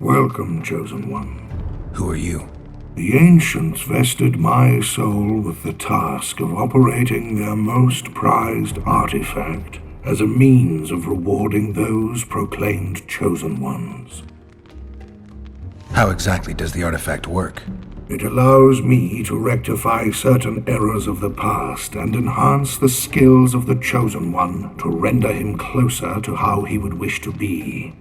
Welcome, Chosen One. Who are you? The Ancients vested my soul with the task of operating their most prized artifact as a means of rewarding those proclaimed Chosen Ones. How exactly does the artifact work? It allows me to rectify certain errors of the past and enhance the skills of the Chosen One to render him closer to how he would wish to be.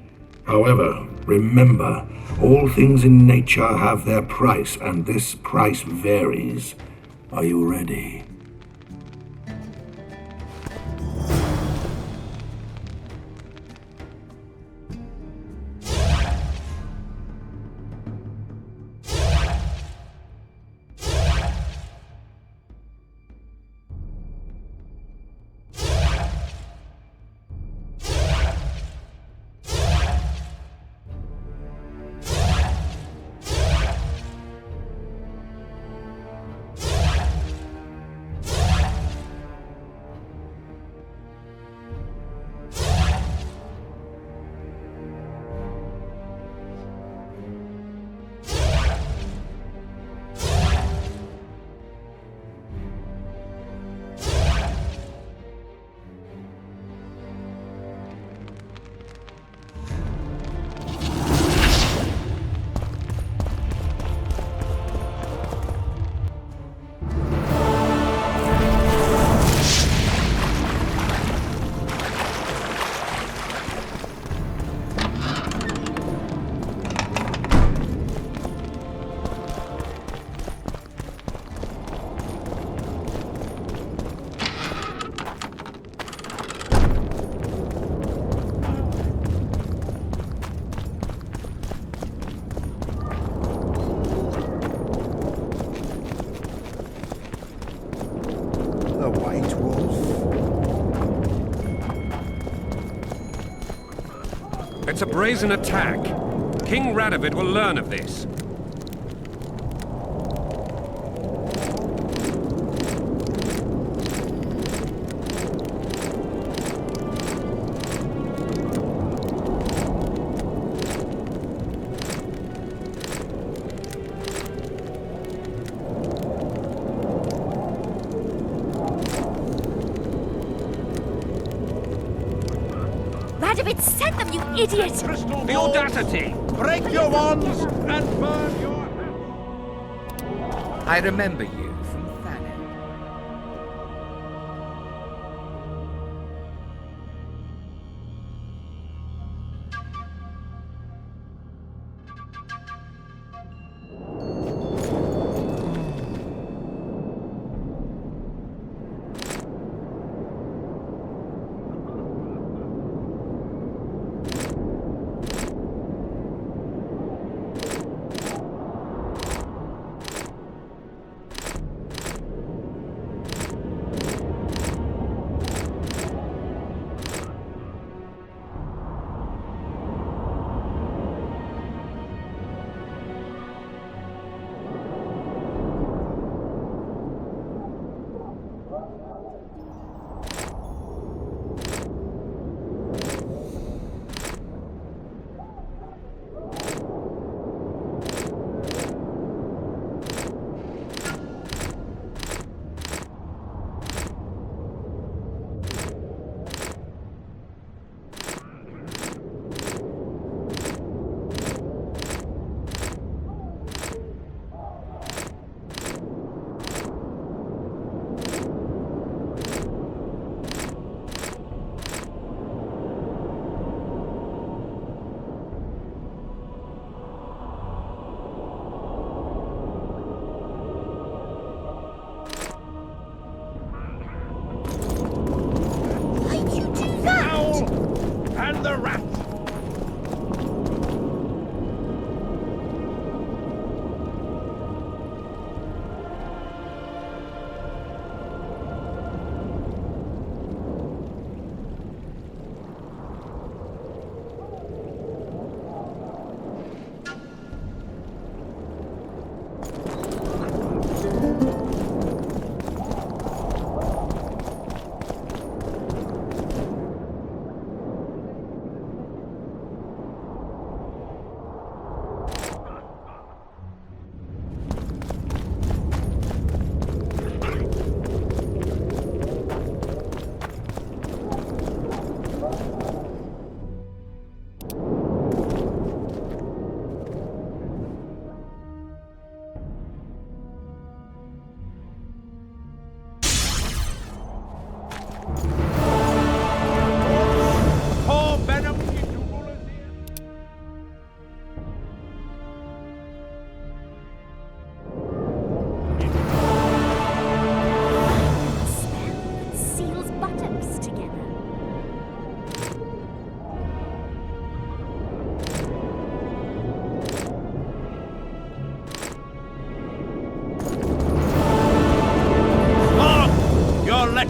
However, remember, all things in nature have their price, and this price varies. Are you ready? It's a brazen attack. King Radovid will learn of this. Radovid sent them, you idiot! The audacity! Break your wands and burn your... I remember you from Thanet.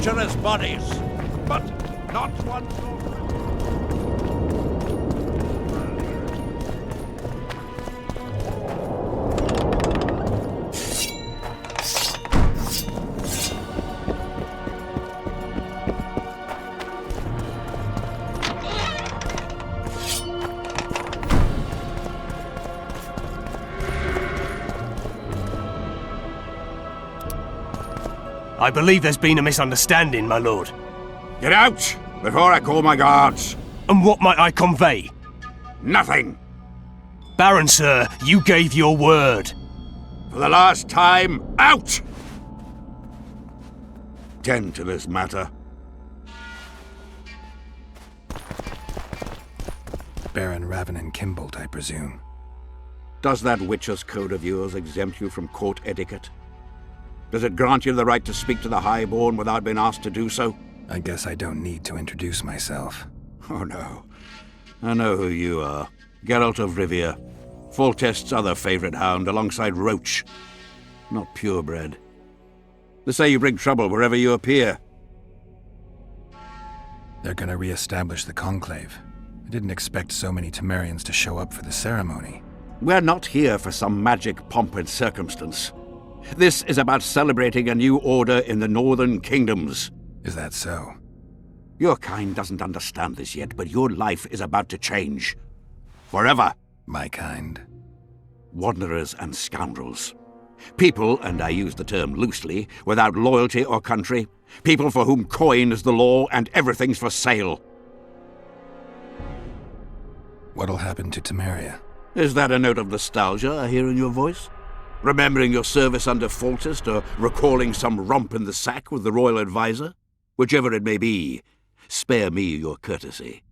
treacherous bodies, but not one so. I believe there's been a misunderstanding, my lord. Get out before I call my guards. And what might I convey? Nothing. Baron, sir, you gave your word. For the last time, out! Tend to this matter. Baron Ravenin Kimbolt, I presume. Does that witcher's code of yours exempt you from court etiquette? Does it grant you the right to speak to the Highborn without being asked to do so? I guess I don't need to introduce myself. Oh no. I know who you are. Geralt of Rivia. Foltest's other favorite hound alongside Roach. Not purebred. They say you bring trouble wherever you appear. They're gonna re-establish the Conclave. I didn't expect so many Temerians to show up for the ceremony. We're not here for some magic pomp and circumstance. This is about celebrating a new order in the Northern Kingdoms. Is that so? Your kind doesn't understand this yet, but your life is about to change. Forever. My kind. Wanderers and scoundrels. People, and I use the term loosely, without loyalty or country. People for whom coin is the law and everything's for sale. What'll happen to Temeria? Is that a note of nostalgia I hear in your voice? Remembering your service under Foltest, or recalling some romp in the sack with the royal advisor? Whichever it may be, spare me your courtesy.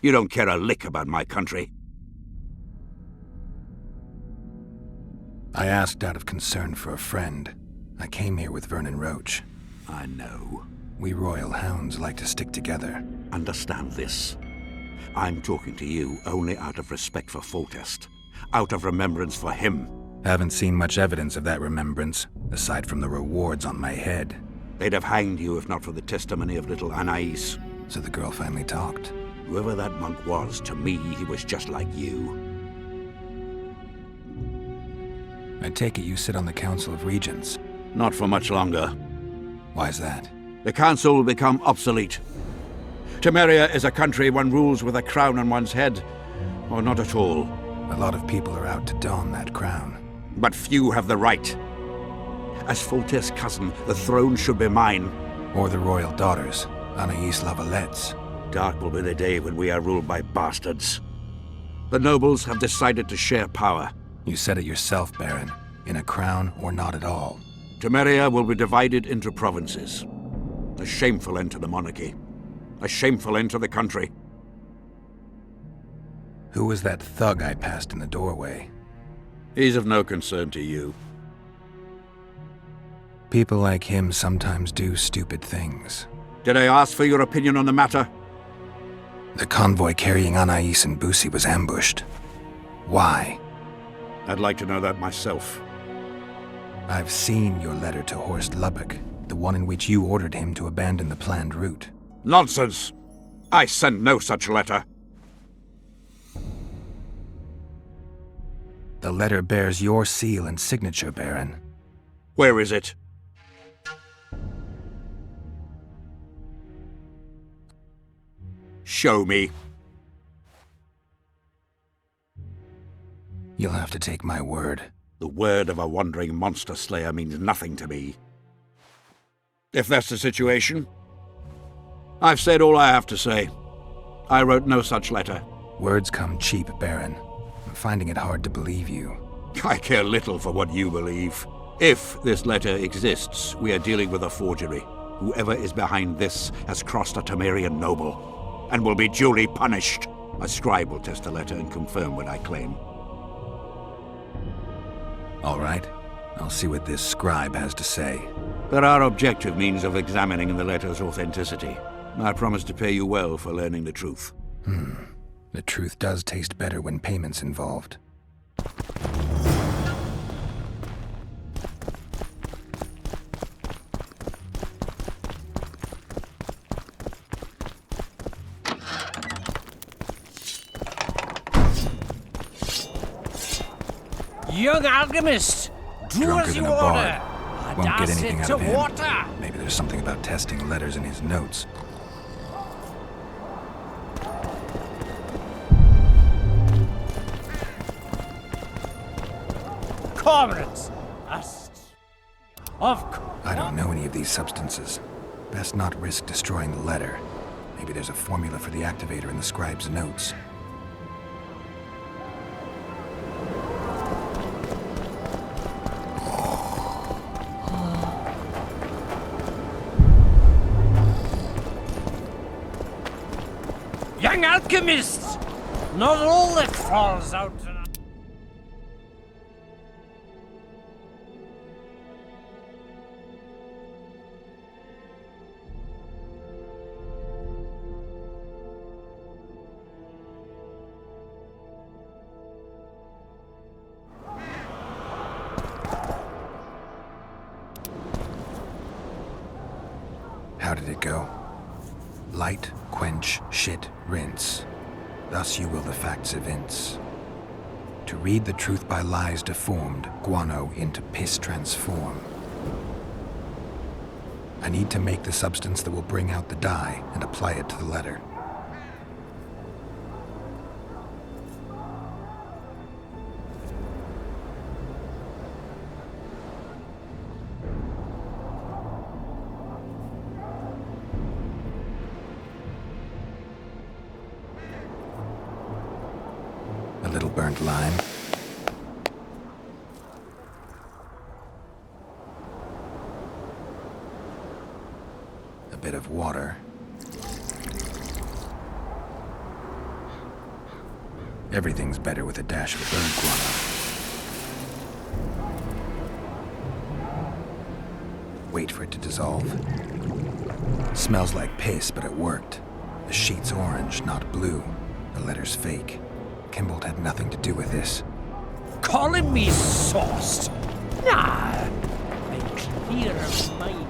You don't care a lick about my country. I asked out of concern for a friend. I came here with Vernon Roach. I know. We royal hounds like to stick together. Understand this. I'm talking to you only out of respect for Foltest. Out of remembrance for him. Haven't seen much evidence of that remembrance, aside from the rewards on my head. They'd have hanged you if not for the testimony of little Anais. So the girl finally talked. Whoever that monk was, to me, he was just like you. I take it you sit on the Council of Regents. Not for much longer. Why's that? The council will become obsolete. Temeria is a country one rules with a crown on one's head, or not at all. A lot of people are out to don that crown. But few have the right. As Foltest's cousin, the throne should be mine. Or the royal daughters, Anais Lavalette's. Dark will be the day when we are ruled by bastards. The nobles have decided to share power. You said it yourself, Baron. In a crown or not at all. Temeria will be divided into provinces. A shameful end to the monarchy. A shameful end to the country. Who was that thug I passed in the doorway? He's of no concern to you. People like him sometimes do stupid things. Did I ask for your opinion on the matter? The convoy carrying Anais and Busi was ambushed. Why? I'd like to know that myself. I've seen your letter to Horst Lubbock, the one in which you ordered him to abandon the planned route. Nonsense! I sent no such letter. The letter bears your seal and signature, Baron. Where is it? Show me. You'll have to take my word. The word of a wandering monster slayer means nothing to me. If that's the situation, I've said all I have to say. I wrote no such letter. Words come cheap, Baron. I'm finding it hard to believe you. I care little for what you believe. If this letter exists, we are dealing with a forgery. Whoever is behind this has crossed a Temerian noble, and will be duly punished. A scribe will test the letter and confirm what I claim. All right. I'll see what this scribe has to say. There are objective means of examining the letter's authenticity. I promise to pay you well for learning the truth. The truth does taste better when payment's involved. Young alchemist, do Drunker as than you a bard. order. Won't get Dash anything it out to of him. water. Maybe there's something about testing letters in his notes. Comrades, of course. I don't know any of these substances. Best not risk destroying the letter. Maybe there's a formula for the activator in the scribe's notes. Young alchemists, not all that falls out tonight. How did it go? Light, quench, shit, rinse. Thus you will the facts evince. To read the truth by lies deformed, guano into piss transform. I need to make the substance that will bring out the dye and apply it to the letter. A little burnt lime. A bit of water. Everything's better with a dash of burnt guano. Wait for it to dissolve. Smells like piss, but it worked. The sheet's orange, not blue. The letter's fake. Kimbold had nothing to do with this. Calling me sauced? Nah, I'm clear of mind.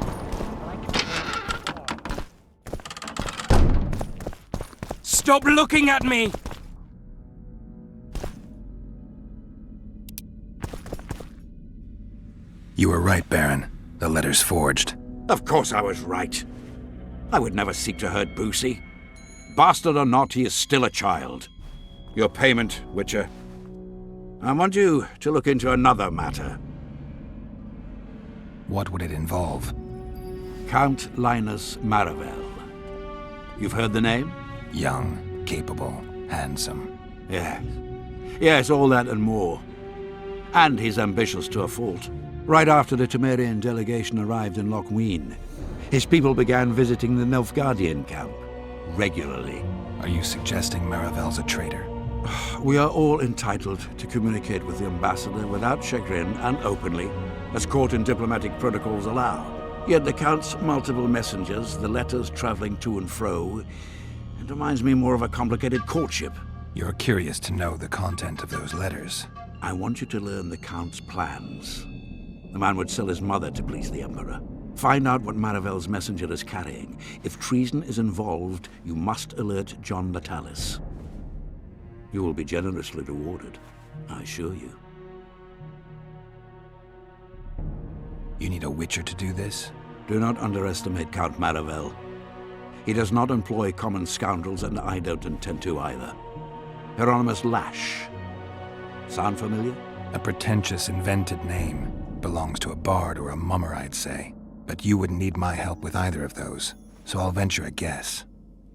Stop looking at me! You were right, Baron. The letter's forged. Of course I was right. I would never seek to hurt Boosie. Bastard or not, he is still a child. Your payment, Witcher. I want you to look into another matter. What would it involve? Count Linus Maravel. You've heard the name? Young, capable, handsome. Yes. Yes, all that and more. And he's ambitious to a fault. Right after the Temerian delegation arrived in Lochween, his people began visiting the Nilfgaardian camp regularly. Are you suggesting Maravel's a traitor? We are all entitled to communicate with the ambassador without chagrin and openly, as court and diplomatic protocols allow. Yet the Count's multiple messengers, the letters traveling to and fro, it reminds me more of a complicated courtship. You're curious to know the content of those letters. I want you to learn the Count's plans. The man would sell his mother to please the Emperor. Find out what Maravel's messenger is carrying. If treason is involved, you must alert John Natalis. You will be generously rewarded, I assure you. You need a Witcher to do this? Do not underestimate Count Maravel. He does not employ common scoundrels, and I don't intend to either. Hieronymus Lash. Sound familiar? A pretentious, invented name. Belongs to a bard or a mummer, I'd say. But you wouldn't need my help with either of those, so I'll venture a guess.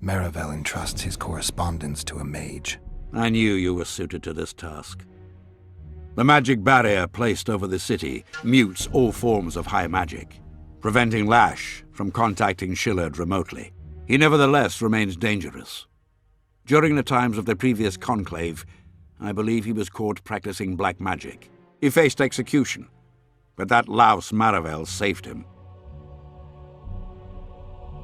Maravel entrusts his correspondence to a mage. I knew you were suited to this task. The magic barrier placed over the city mutes all forms of high magic, preventing Lash from contacting Shillard remotely. He nevertheless remains dangerous. During the times of the previous conclave, I believe he was caught practicing black magic. He faced execution, but that louse Maravel saved him.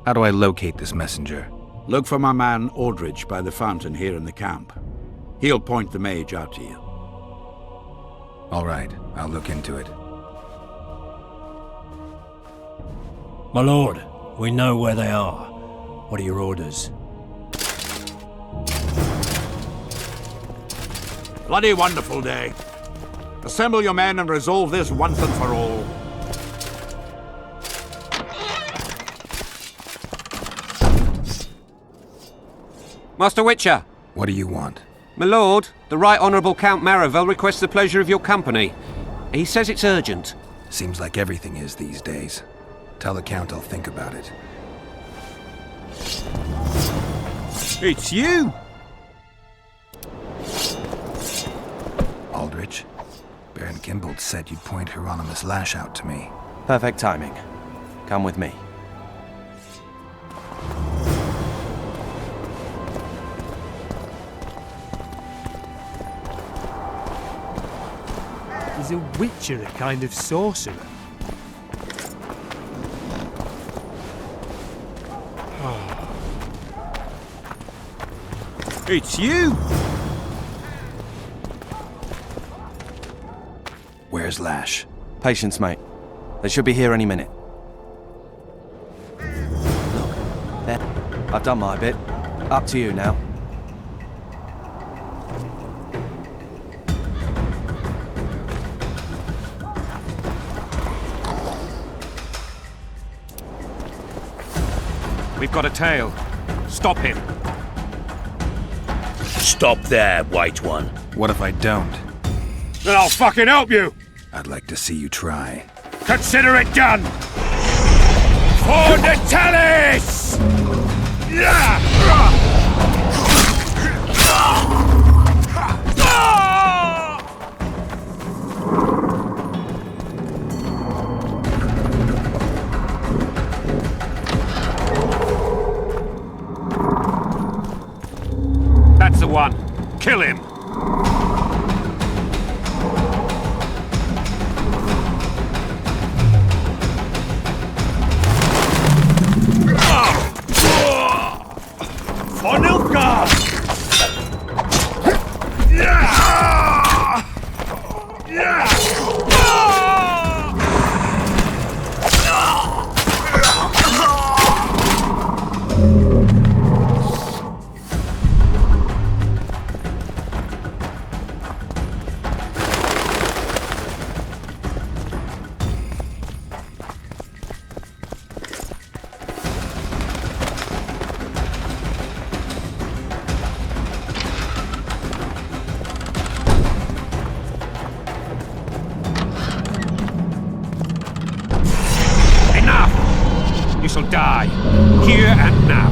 How do I locate this messenger? Look for my man Aldridge by the fountain here in the camp. He'll point the mage out to you. All right, I'll look into it. My lord, we know where they are. What are your orders? Bloody wonderful day. Assemble your men and resolve this once and for all. Master Witcher! What do you want? My lord, the Right Honourable Count Maravel requests the pleasure of your company. He says it's urgent. Seems like everything is these days. Tell the Count I'll think about it. It's you! Aldrich, Baron Kimbold said you'd point Hieronymus Lash out to me. Perfect timing. Come with me. Is a witcher a kind of sorcerer? It's you! Where's Lash? Patience, mate. They should be here any minute. Look, there. I've done my bit. Up to you now. We've got a tail. Stop him. Stop there, White One. What if I don't? Then I'll fucking help you! I'd like to see you try. Consider it done! For Natalis! That's the one. Kill him! For Nilfgaard! You shall die, here and now.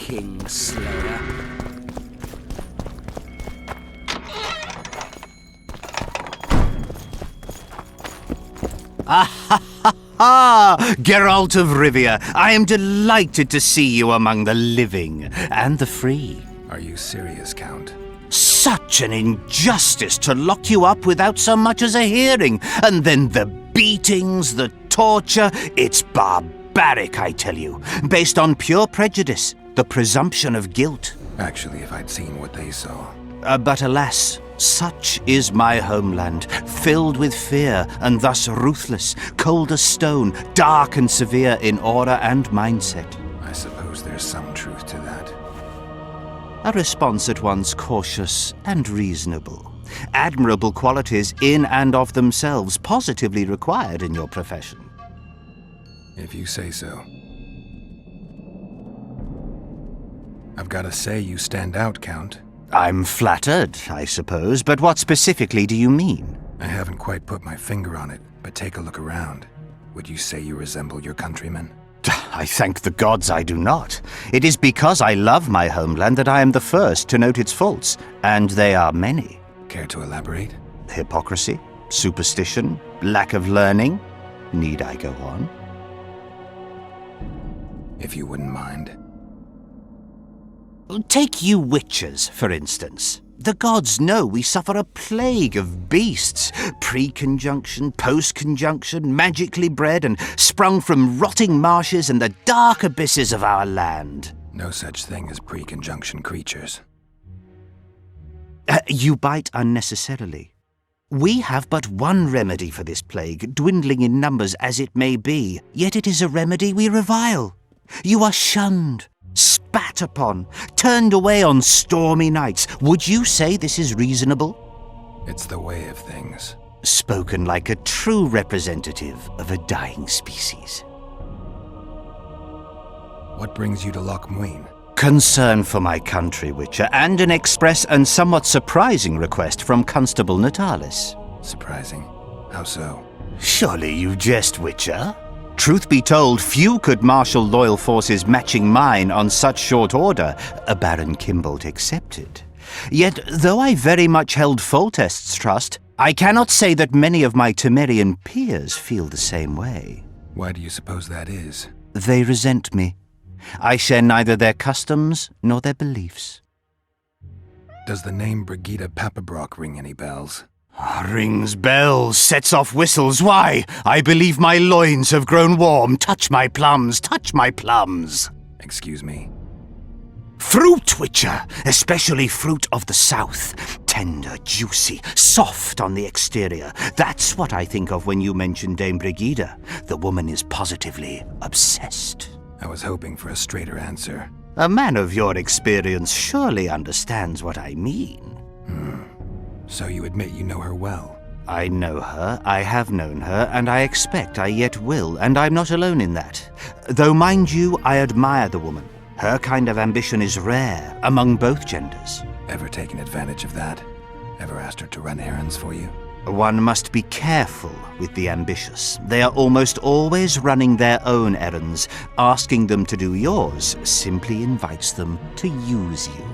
Kingslayer. Geralt of Rivia, I am delighted to see you among the living and the free. Are you serious, Count? Such an injustice to lock you up without so much as a hearing, and then the beatings, the torture. It's barbaric, I tell you, based on pure prejudice, the presumption of guilt. Actually, if I'd seen what they saw. But alas, such is my homeland, filled with fear and thus ruthless, cold as stone, dark and severe in aura and mindset. I suppose there's some truth to that. A response at once cautious and reasonable. Admirable qualities in and of themselves, positively required in your profession. If you say so. I've got to say you stand out, Count. I'm flattered, I suppose, but what specifically do you mean? I haven't quite put my finger on it, but take a look around. Would you say you resemble your countrymen? I thank the gods I do not. It is because I love my homeland that I am the first to note its faults, and they are many. Care to elaborate? Hypocrisy, superstition, lack of learning. Need I go on? If you wouldn't mind. Take you witchers, for instance. The gods know we suffer a plague of beasts, pre-conjunction, post-conjunction, magically bred and sprung from rotting marshes and the dark abysses of our land. No such thing as pre-conjunction creatures. You bite unnecessarily. We have but one remedy for this plague, dwindling in numbers as it may be, yet it is a remedy we revile. You are shunned, spat upon, turned away on stormy nights. Would you say this is reasonable? It's the way of things. Spoken like a true representative of a dying species. What brings you to Loch Muin? Concern for my country, Witcher, and an express and somewhat surprising request from Constable Natalis. Surprising? How so? Surely you jest, Witcher? Truth be told, few could marshal loyal forces matching mine on such short order, Baron Kimbolt excepted. Yet, though I very much held Foltest's trust, I cannot say that many of my Temerian peers feel the same way. Why do you suppose that is? They resent me. I share neither their customs nor their beliefs. Does the name Brigida Papabrock ring any bells? Rings bells, sets off whistles. Why? I believe my loins have grown warm. Touch my plums, touch my plums. Excuse me? Fruit, Witcher, especially fruit of the south. Tender, juicy, soft on the exterior. That's what I think of when you mention Dame Brigida. The woman is positively obsessed. I was hoping for a straighter answer. A man of your experience surely understands what I mean. So you admit you know her well? I know her, I have known her, and I expect I yet will, and I'm not alone in that. Though, mind you, I admire the woman. Her kind of ambition is rare among both genders. Ever taken advantage of that? Ever asked her to run errands for you? One must be careful with the ambitious. They are almost always running their own errands. Asking them to do yours simply invites them to use you.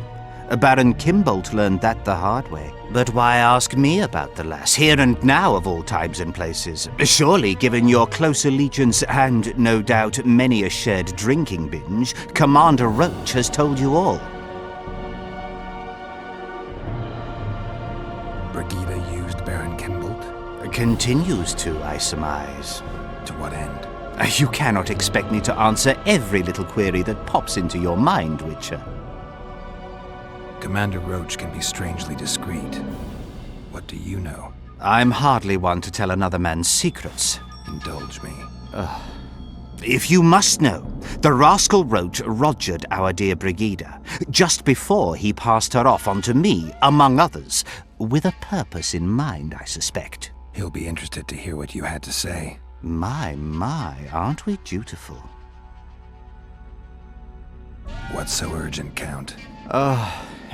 Baron Kimbolt learned that the hard way. But why ask me about the lass, here and now of all times and places? Surely, given your close allegiance and, no doubt, many a shared drinking binge, Commander Roach has told you all. Brigida used Baron Kimbolt? Continues to, I surmise. To what end? You cannot expect me to answer every little query that pops into your mind, Witcher. Commander Roach can be strangely discreet. What do you know? I'm hardly one to tell another man's secrets. Indulge me. If you must know, the rascal Roach rogered our dear Brigida, just before he passed her off onto me, among others, with a purpose in mind, I suspect. He'll be interested to hear what you had to say. My, aren't we dutiful? What's so urgent, Count?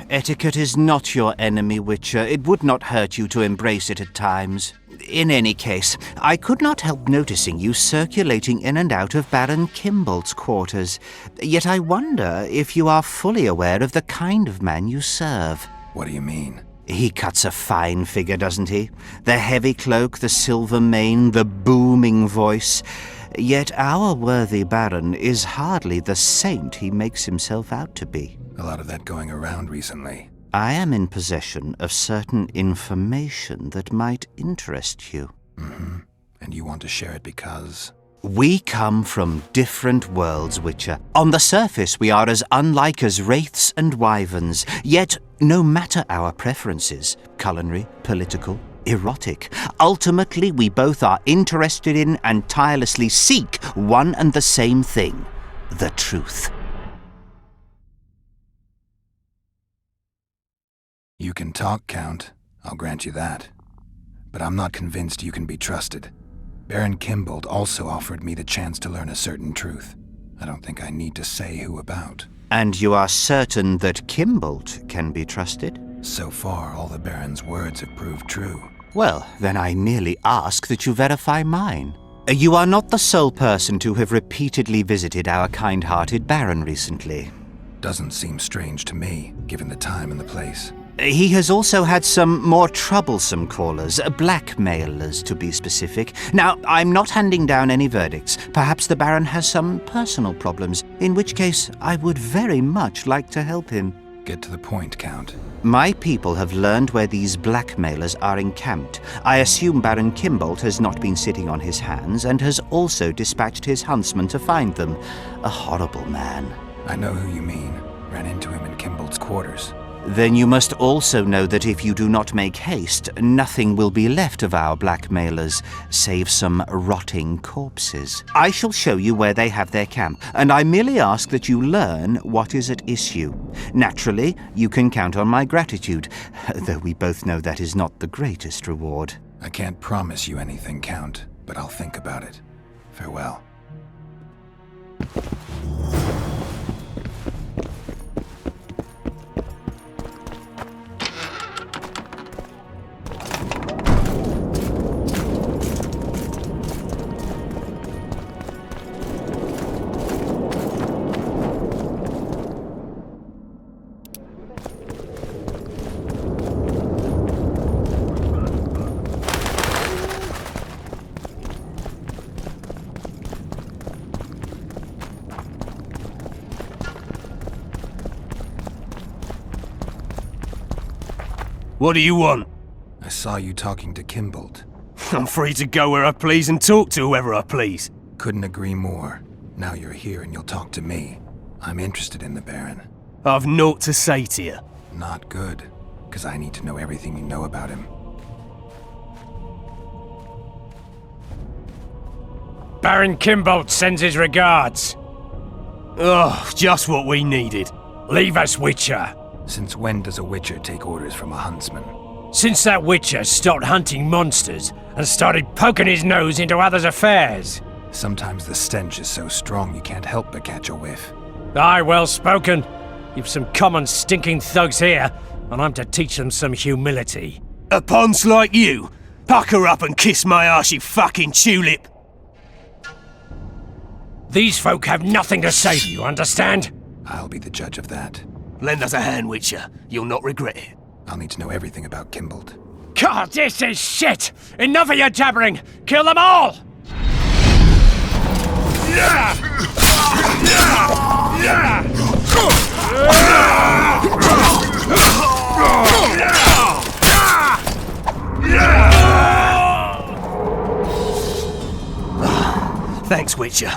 Etiquette is not your enemy, Witcher. It would not hurt you to embrace it at times. In any case, I could not help noticing you circulating in and out of Baron Kimbolt's quarters. Yet I wonder if you are fully aware of the kind of man you serve. What do you mean? He cuts a fine figure, doesn't he? The heavy cloak, the silver mane, the booming voice. Yet our worthy Baron is hardly the saint he makes himself out to be. A lot of that going around recently. I am in possession of certain information that might interest you. Mm-hmm. And you want to share it because? We come from different worlds, Witcher. On the surface, we are as unlike as wraiths and wyverns. Yet, no matter our preferences, culinary, political, erotic, ultimately we both are interested in and tirelessly seek one and the same thing: the truth. You can talk, Count. I'll grant you that. But I'm not convinced you can be trusted. Baron Kimbolt also offered me the chance to learn a certain truth. I don't think I need to say who about. And you are certain that Kimbolt can be trusted? So far, all the Baron's words have proved true. Well, then I merely ask that you verify mine. You are not the sole person to have repeatedly visited our kind-hearted Baron recently. Doesn't seem strange to me, given the time and the place. He has also had some more troublesome callers, blackmailers to be specific. Now, I'm not handing down any verdicts. Perhaps the Baron has some personal problems, in which case I would very much like to help him. Get to the point, Count. My people have learned where these blackmailers are encamped. I assume Baron Kimbolt has not been sitting on his hands and has also dispatched his huntsman to find them. A horrible man. I know who you mean. Ran into him in Kimbolt's quarters. Then you must also know that if you do not make haste, nothing will be left of our blackmailers, save some rotting corpses. I shall show you where they have their camp, and I merely ask that you learn what is at issue. Naturally, you can count on my gratitude, though we both know that is not the greatest reward. I can't promise you anything, Count, but I'll think about it. Farewell. What do you want? I saw you talking to Kimbolt. I'm free to go where I please and talk to whoever I please. Couldn't agree more. Now you're here and you'll talk to me. I'm interested in the Baron. I've naught to say to you. Not good, because I need to know everything you know about him. Baron Kimbolt sends his regards. Oh, just what we needed. Leave us, Witcher. Since when does a Witcher take orders from a huntsman? Since that Witcher stopped hunting monsters and started poking his nose into others' affairs. Sometimes the stench is so strong you can't help but catch a whiff. Aye, well spoken. You've some common stinking thugs here, and I'm to teach them some humility. A ponce like you? Pucker up and kiss my arse, you fucking tulip! These folk have nothing to say to you, understand? I'll be the judge of that. Lend us a hand, Witcher. You'll not regret it. I'll need to know everything about Kimbolt. God, this is shit! Enough of your jabbering! Kill them all! Thanks, Witcher.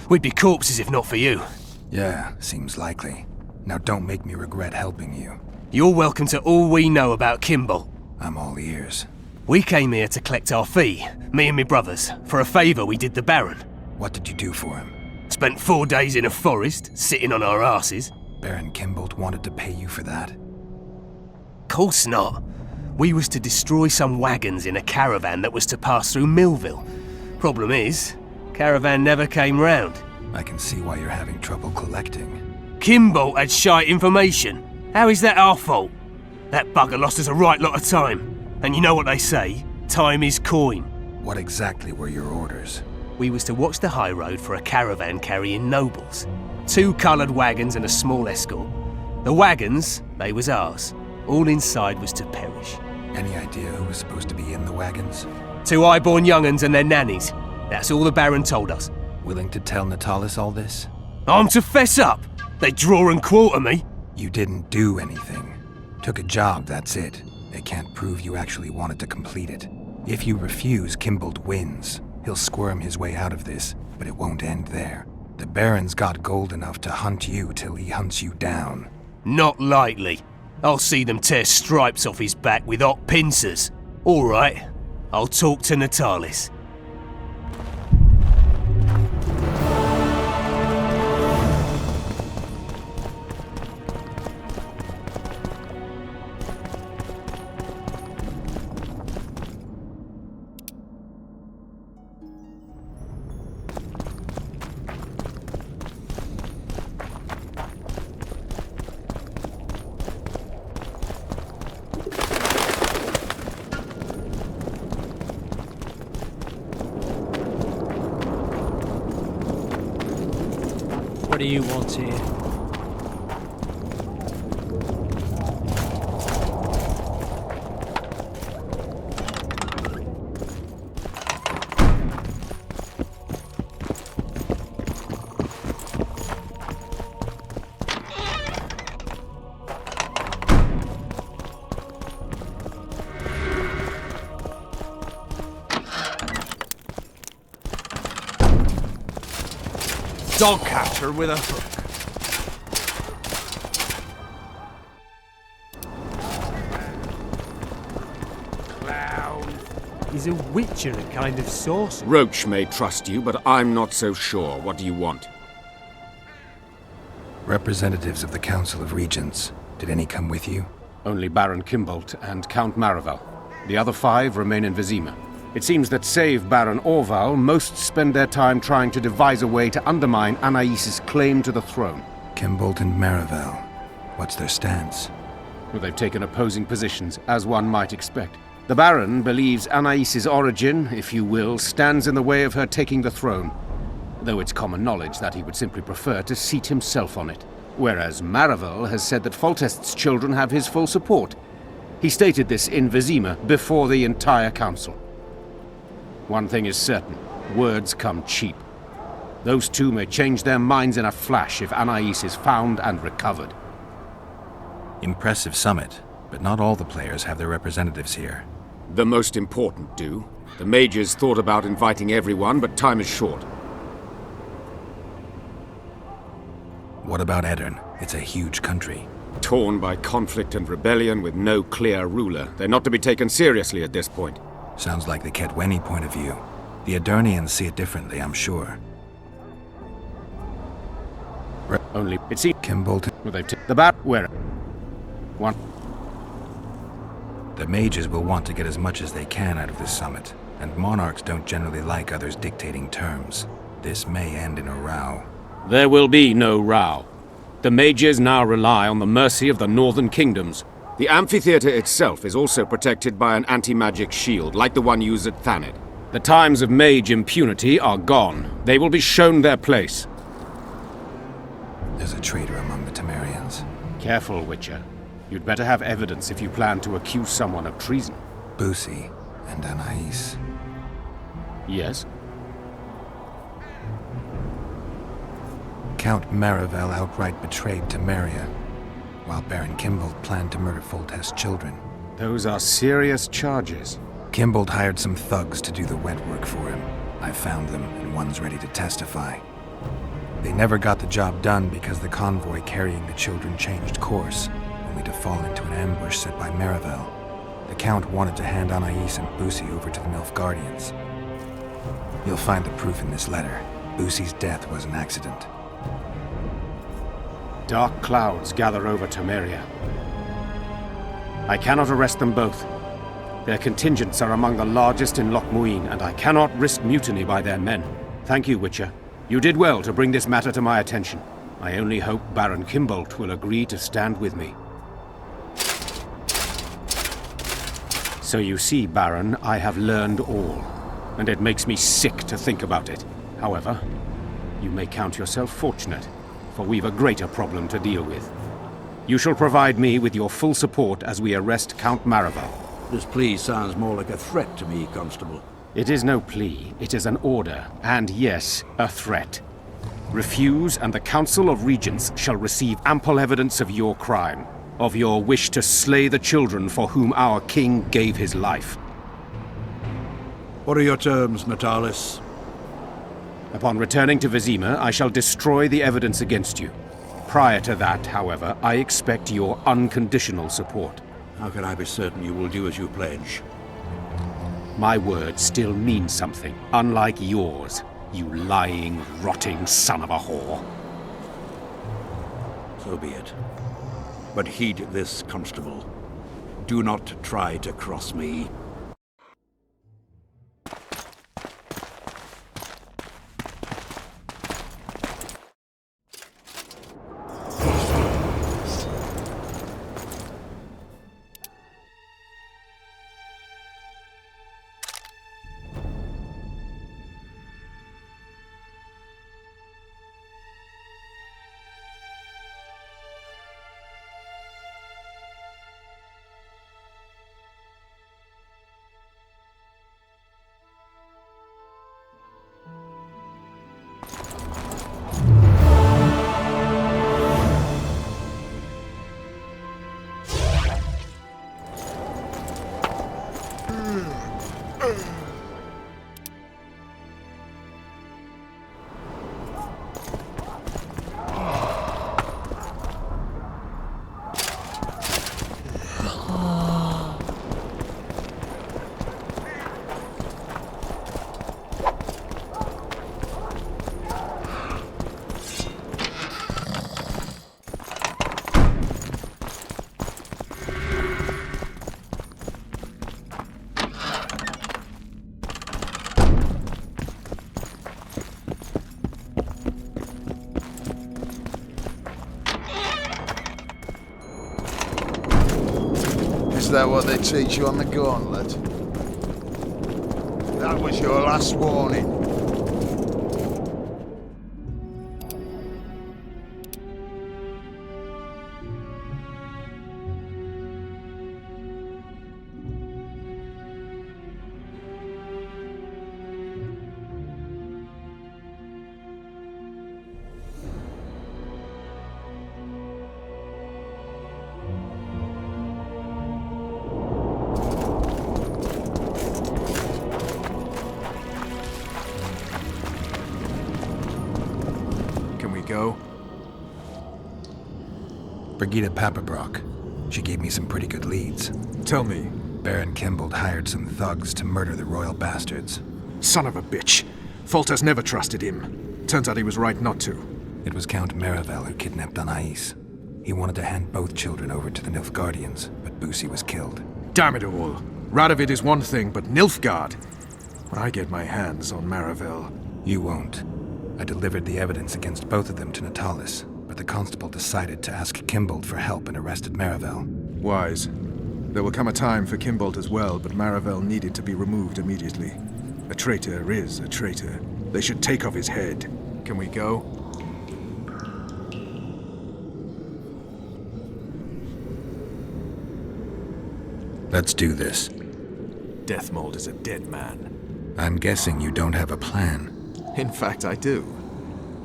We'd be corpses if not for you. Yeah, seems likely. Now don't make me regret helping you. You're welcome to all we know about Kimbolt. I'm all ears. We came here to collect our fee, me and me brothers, for a favour we did the Baron. What did you do for him? Spent 4 days in a forest, sitting on our asses. Baron Kimbolt wanted to pay you for that? Course not. We was to destroy some wagons in a caravan that was to pass through Millville. Problem is, caravan never came round. I can see why you're having trouble collecting. Kimbolt had shite information. How is that our fault? That bugger lost us a right lot of time. And you know what they say? Time is coin. What exactly were your orders? We was to watch the high road for a caravan carrying nobles. 2 coloured wagons and a small escort. The wagons, they was ours. All inside was to perish. Any idea who was supposed to be in the wagons? 2 high-born young'uns and their nannies. That's all the Baron told us. Willing to tell Natalis all this? I'm to fess up. They draw and quarter me. You didn't do anything. Took a job, that's it. They can't prove you actually wanted to complete it. If you refuse, Kimbold wins. He'll squirm his way out of this, but it won't end there. The Baron's got gold enough to hunt you till he hunts you down. Not likely. I'll see them tear stripes off his back with hot pincers. All right, I'll talk to Natalis. What do you want here? Dog catcher with a hook. Is a witcher a kind of sorcerer? Roach may trust you, but I'm not so sure. What do you want? Representatives of the Council of Regents. Did any come with you? Only Baron Kimbold and Count Maravel. The other 5 remain in Vizima. It seems that save Baron Orval, most spend their time trying to devise a way to undermine Anais' claim to the throne. Kimbold and Maravel. What's their stance? Well, they've taken opposing positions, as one might expect. The Baron believes Anais' origin, if you will, stands in the way of her taking the throne, though it's common knowledge that he would simply prefer to seat himself on it. Whereas Maravel has said that Foltest's children have his full support. He stated this in Vizima before the entire council. One thing is certain, words come cheap. Those 2 may change their minds in a flash if Anais is found and recovered. Impressive summit, but not all the players have their representatives here. The most important do. The mages thought about inviting everyone, but time is short. What about Edirn? It's a huge country. Torn by conflict and rebellion with no clear ruler. They're not to be taken seriously at this point. Sounds like the Ketweni point of view. The Edirnians see it differently, I'm sure. Only it seems Kimbold. Well, they've the bat where one. The mages will want to get as much as they can out of this summit, and monarchs don't generally like others dictating terms. This may end in a row. There will be no row. The mages now rely on the mercy of the northern kingdoms. The amphitheater itself is also protected by an anti-magic shield, like the one used at Thanedd. The times of mage impunity are gone. They will be shown their place. There's a traitor among the Temerians. Careful, Witcher. You'd better have evidence if you plan to accuse someone of treason. Busi and Anais. Yes? Count Maravel outright betrayed Temeria, while Baron Kimbold planned to murder Foltest's children. Those are serious charges. Kimbold hired some thugs to do the wet work for him. I found them, and one's ready to testify. They never got the job done because the convoy carrying the children changed course, only to fall into an ambush set by Maravel. The Count wanted to hand Anais and Busi over to the Nilfgaardians. You'll find the proof in this letter. Busi's death was an accident. Dark clouds gather over Temeria. I cannot arrest them both. Their contingents are among the largest in Loch Muin, and I cannot risk mutiny by their men. Thank you, Witcher. You did well to bring this matter to my attention. I only hope Baron Kimbold will agree to stand with me. So you see, Baron, I have learned all, and it makes me sick to think about it. However, you may count yourself fortunate, for we've a greater problem to deal with. You shall provide me with your full support as we arrest Count Maravel. This plea sounds more like a threat to me, Constable. It is no plea, it is an order, and yes, a threat. Refuse, and the Council of Regents shall receive ample evidence of your crime, of your wish to slay the children for whom our king gave his life. What are your terms, Natalis? Upon returning to Vizima, I shall destroy the evidence against you. Prior to that, however, I expect your unconditional support. How can I be certain you will do as you pledge? My word still means something, unlike yours, you lying, rotting son of a whore. So be it. But heed this, Constable. Do not try to cross me. Is that what they teach you on the gauntlet? That was your last warning. Go. Brigida Papabrock. She gave me some pretty good leads. Tell me. Baron Kimbold hired some thugs to murder the royal bastards. Son of a bitch. Foltest never trusted him. Turns out he was right not to. It was Count Maravel who kidnapped Anais. He wanted to hand both children over to the Nilfgaardians, but Busi was killed. Damn it all. Radovid is one thing, but Nilfgaard? When I get my hands on Maravel... You won't. I delivered the evidence against both of them to Natalis, but the constable decided to ask Kimbold for help and arrested Maravel. Wise. There will come a time for Kimbold as well, but Maravel needed to be removed immediately. A traitor is a traitor. They should take off his head. Can we go? Let's do this. Deathmold is a dead man. I'm guessing you don't have a plan. In fact, I do.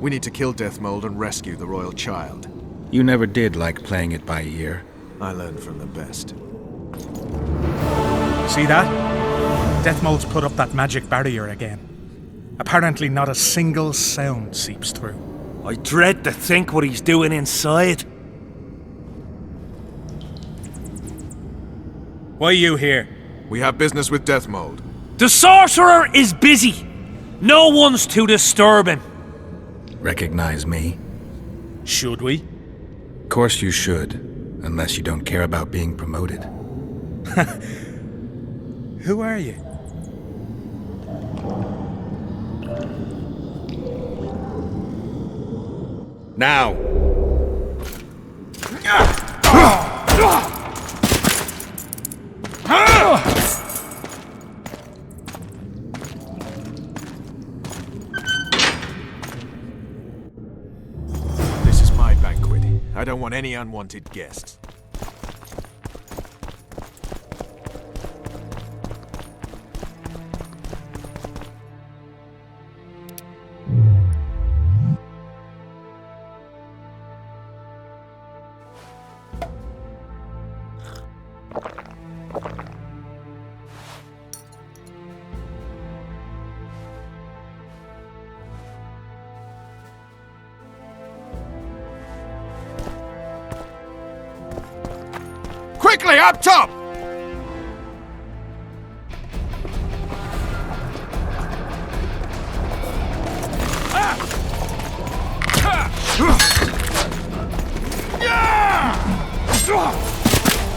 We need to kill Deathmold and rescue the royal child. You never did like playing it by ear. I learned from the best. See that? Deathmold's put up that magic barrier again. Apparently not a single sound seeps through. I dread to think what he's doing inside. Why are you here? We have business with Deathmold. The sorcerer is busy. No one's to disturb him. Recognize me? Should we? Of course you should, unless you don't care about being promoted. Who are you? Now! I don't want any unwanted guests. Quickly, up top!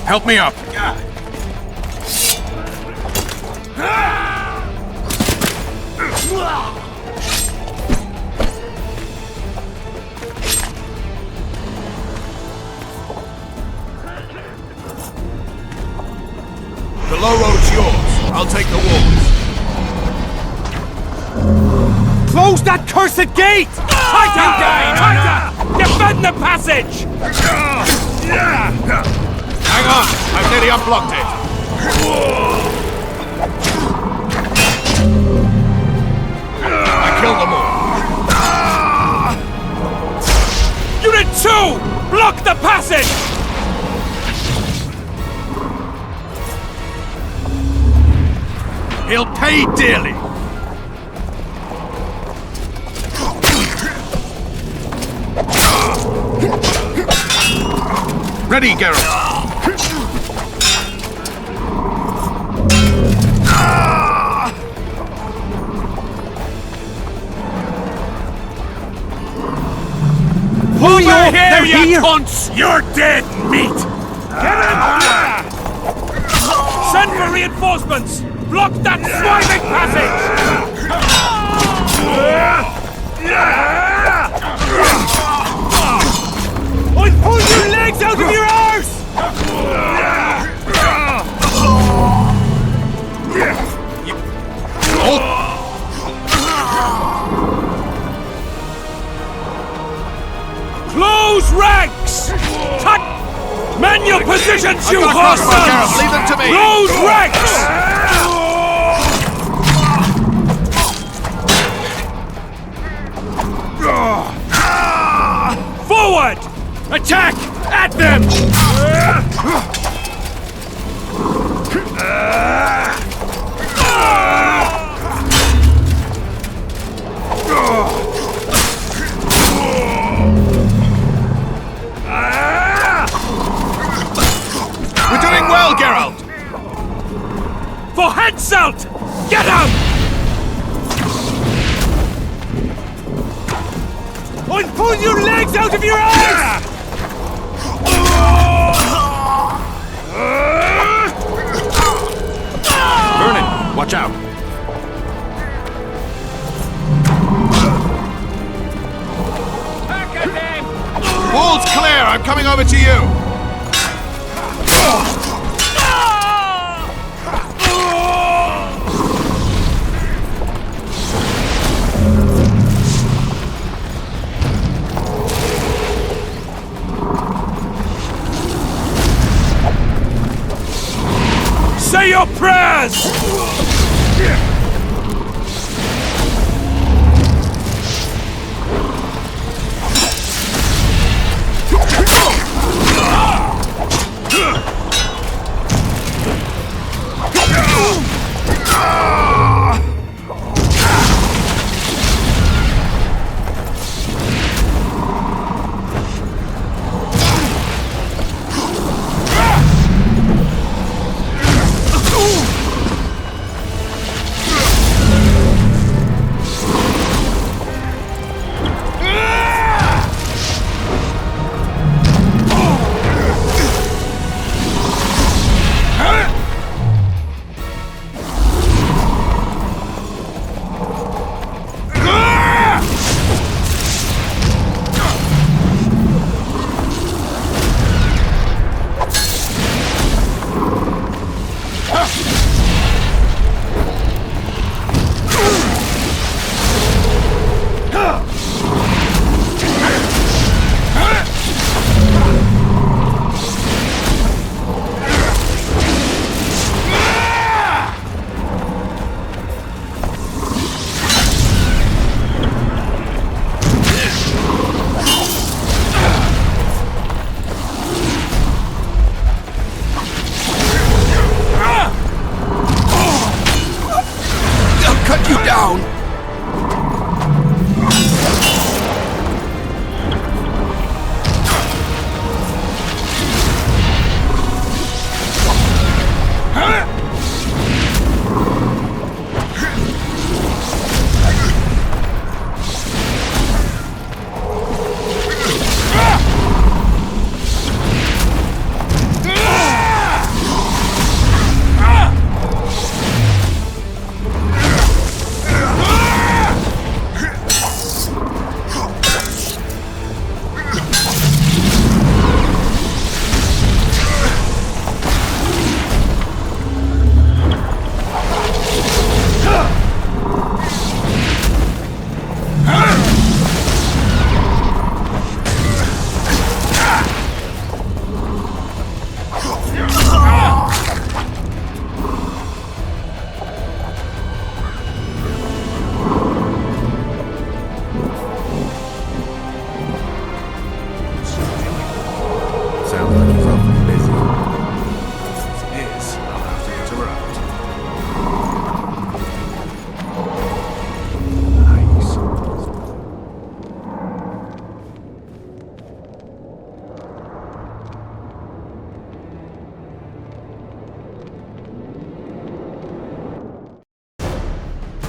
Help me up! The low road's yours. I'll take the walls. Close that cursed gate! Tighter! Tighter! Defend the passage! Hang on, I've nearly unblocked it. I killed them all. Unit 2! Block the passage! He'll pay dearly. Ready, Geralt. Over here, you cunts! You're dead meat! Get in! Send for reinforcements! Block that swiving passage! I'll pull your legs out of your arse! Close ranks! Cut! Man your positions, you hostiles! Leave them to me! Close ranks! Forward! Attack! At them! We're doing well, Geralt! For Henselt! Get out! I'll pull your legs out of your eyes! Vernon, watch out! Back at him! Wall's clear! I'm coming over to you! Say your prayers!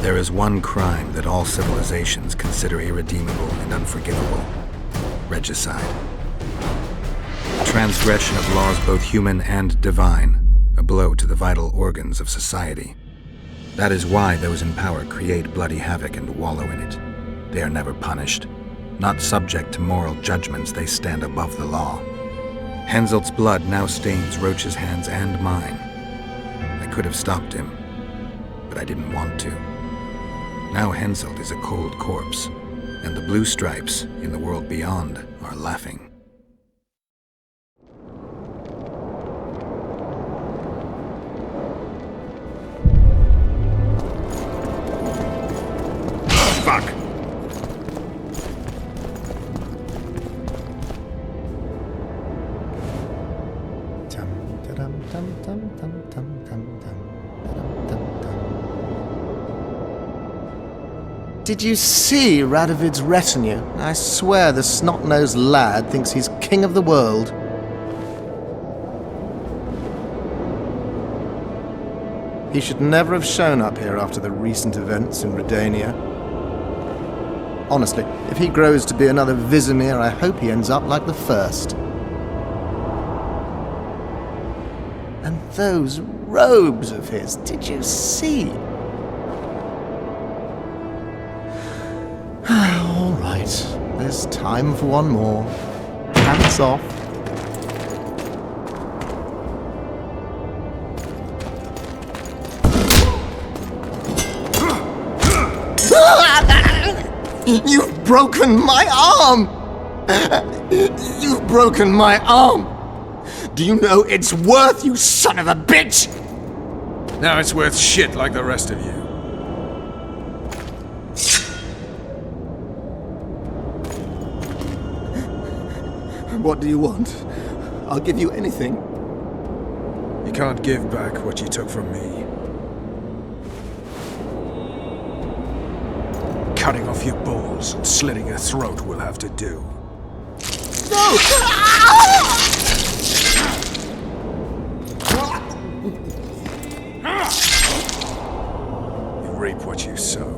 There is one crime that all civilizations consider irredeemable and unforgivable: regicide. Transgression of laws both human and divine, a blow to the vital organs of society. That is why those in power create bloody havoc and wallow in it. They are never punished. Not subject to moral judgments, they stand above the law. Henselt's blood now stains Roach's hands and mine. I could have stopped him, but I didn't want to. Now Henselt is a cold corpse, and the blue stripes in the world beyond are laughing. Fuck! Did you see Radovid's retinue? I swear the snot-nosed lad thinks he's king of the world. He should never have shown up here after the recent events in Redania. Honestly, if he grows to be another Vizimir, I hope he ends up like the first. And those robes of his, did you see? All right, there's time for one more. Pants off. You've broken my arm! You've broken my arm! Do you know it's worth, you son of a bitch? Now it's worth shit like the rest of you. What do you want? I'll give you anything. You can't give back what you took from me. Cutting off your balls and slitting your throat will have to do. No! You reap what you sow.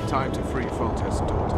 Time to free Foltest's daughter.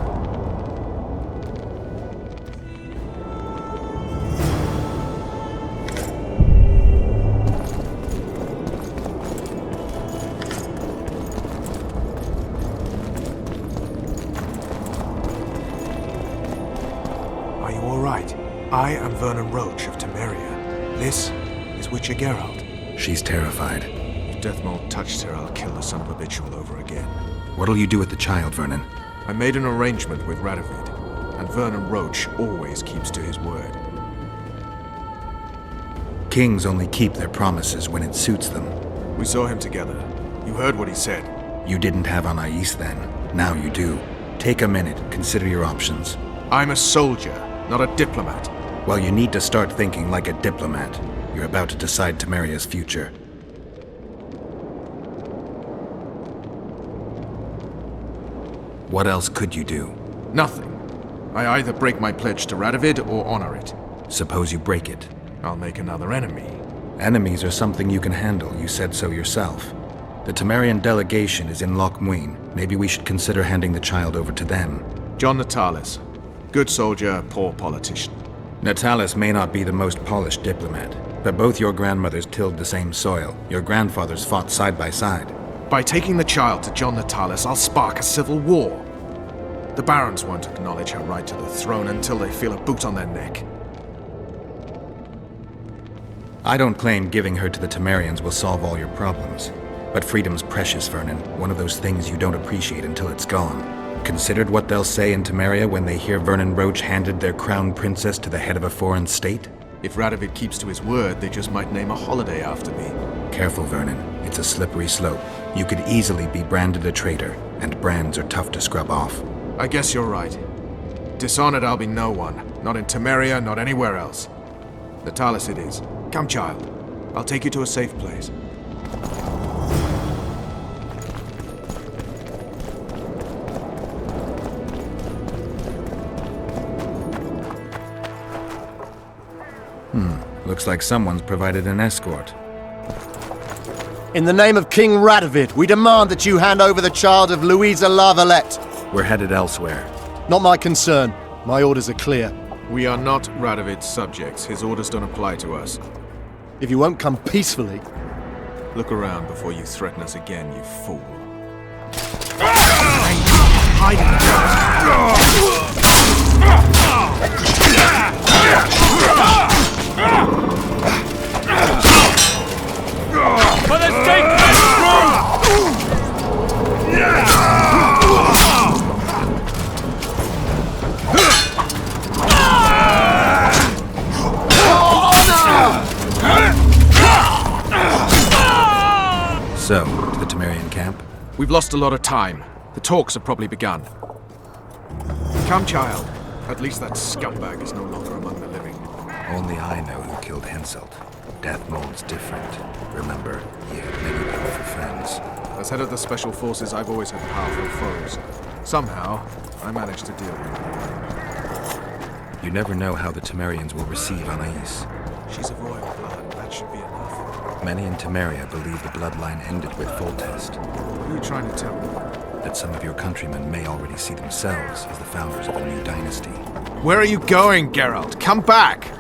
Are you all right? I am Vernon Roach of Temeria. This is Witcher Geralt. She's terrified. If Deathmold touched her, I'll kill the son of a bitch all over again. What'll you do with the child, Vernon? I made an arrangement with Radovid, and Vernon Roach always keeps to his word. Kings only keep their promises when it suits them. We saw him together. You heard what he said. You didn't have Anais then. Now you do. Take a minute. Consider your options. I'm a soldier, not a diplomat. Well, you need to start thinking like a diplomat. You're about to decide Temeria's future. What else could you do? Nothing. I either break my pledge to Radovid or honor it. Suppose you break it. I'll make another enemy. Enemies are something you can handle. You said so yourself. The Temerian delegation is in Loch Muin. Maybe we should consider handing the child over to them. John Natalis. Good soldier, poor politician. Natalis may not be the most polished diplomat, but both your grandmothers tilled the same soil. Your grandfathers fought side by side. By taking the child to John Natalis, I'll spark a civil war. The barons won't acknowledge her right to the throne until they feel a boot on their neck. I don't claim giving her to the Temerians will solve all your problems. But freedom's precious, Vernon. One of those things you don't appreciate until it's gone. Considered what they'll say in Temeria when they hear Vernon Roach handed their crown princess to the head of a foreign state? If Radovid keeps to his word, they just might name a holiday after me. Careful, Vernon. It's a slippery slope. You could easily be branded a traitor, and brands are tough to scrub off. I guess you're right. Dishonored I'll be no one. Not in Temeria, not anywhere else. Natalis it is. Come, child. I'll take you to a safe place. Looks like someone's provided an escort. In the name of King Radovid, we demand that you hand over the child of Louisa Lavalette. We're headed elsewhere. Not my concern. My orders are clear. We are not Radovid's subjects. His orders don't apply to us. If you won't come peacefully... Look around before you threaten us again, you fool. For the sake of the truth! So, to the Temerian camp? We've lost a lot of time. The talks have probably begun. Come, child. At least that scumbag is no longer among the living. Only I know who killed Henselt. Death mold's different. Remember, he had many powerful friends. As head of the Special Forces, I've always had powerful foes. Somehow, I managed to deal with them. You never know how the Temerians will receive Anais. She's of royal blood. That should be enough. Many in Temeria believe the bloodline ended with Foltest. What are you trying to tell me? That some of your countrymen may already see themselves as the founders of a new dynasty. Where are you going, Geralt? Come back!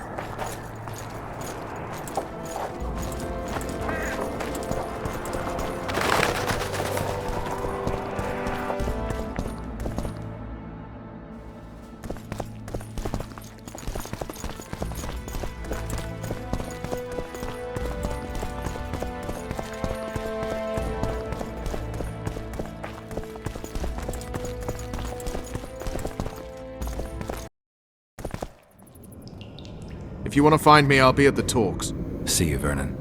If you want to find me, I'll be at the talks. See you, Vernon.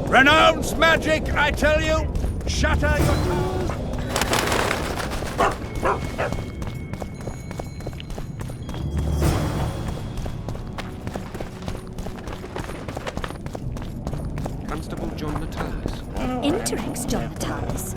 Renounce magic, I tell you! Shatter your tongue! Constable John Natalis. Interix, John Natalis.